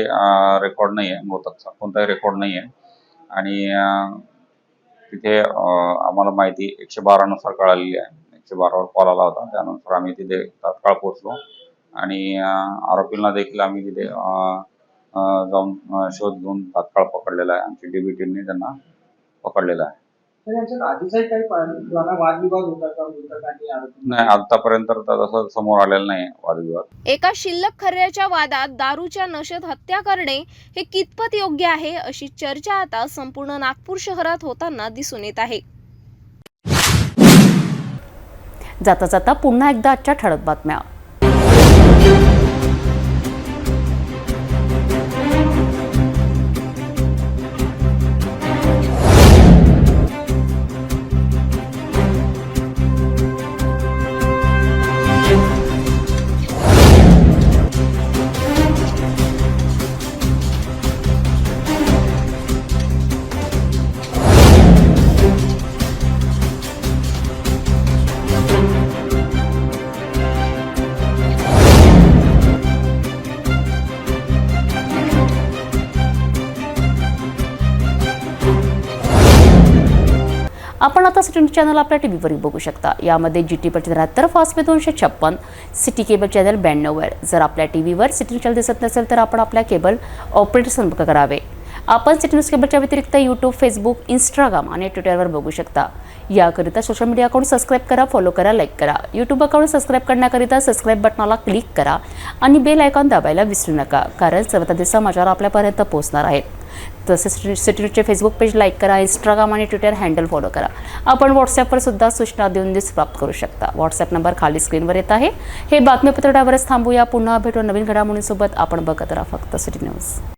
रेकॉर्ड नाही आहे, मृतकचा कोणताही रेकॉर्ड नाही आहे. आणि तिथे आम्हाला माहिती 112 नुसार कळालेली आहे. 112 वर कॉल आला होता. त्यानुसार आम्ही तिथे तात्काळ पोहोचलो आणि आरोपींना देखील आम्ही तिथे जाऊन शोध घेऊन तात्काळ पकडलेला आहे. आमची DB टीमने त्यांना पकडलेला आहे. वादविवाद होता का मृतक आणि आरोपी? नाही, आतापर्यंत तसं समोर आलेलं नाही वादविवाद. एका शिल्लक खर्ऱ्याच्या वादात दारूच्या नशेत हत्या करणे हे कितपत योग्य आहे अशी चर्चा आता संपूर्ण नागपूर शहरात होताना दिसून येत आहे. जाता जाता पुन्हा एकदा आजच्या ठळक बातम्या. आपण आता सिटी न्यूज चॅनल आपल्या टीव्हीवरही बघू शकता. यामध्ये GT पर 73, फास्ट 256, सिटी केबल चॅनल 92 वर. जर आपल्या टीव्हीवर सिटी न्यूज चॅनल दिसत नसेल तर आपण आपल्या केबल ऑपरेटर संपर्क करावे. आपण सिटी न्यूज केबलच्या व्यतिरिक्त यूट्यूब, फेसबुक, इंस्टाग्राम आणि ट्विटरवर बघू शकता. याकरिता सोशल मीडिया अकाउंट सबस्क्राईब करा, फॉलो करा, लाईक करा. यूट्यूब अकाउंट सबस्क्राईब करण्याकरिता सबस्क्राईब बटनाला क्लिक करा आणि बेल आयकॉन दाबायला विसरू नका, कारण सर्वाधिक समाचार आपल्यापर्यंत पोहोचणार आहेत. तसेच सिटी न्यूजचे फेसबुक पेज लाईक करा, इंस्टाग्राम आणि ट्विटर हँडल फॉलो करा. आपण व्हॉट्सॲपवर सुद्धा सूचना देऊन न्यूज प्राप्त करू शकता. व्हॉट्सॲप नंबर खाली स्क्रीनवर येत आहे. हे बातमीपत्र डावरच थांबूया. पुन्हा भेटू नवीन घडामोडींसोबत. आपण बघत राहा फक्त सिटी न्यूज.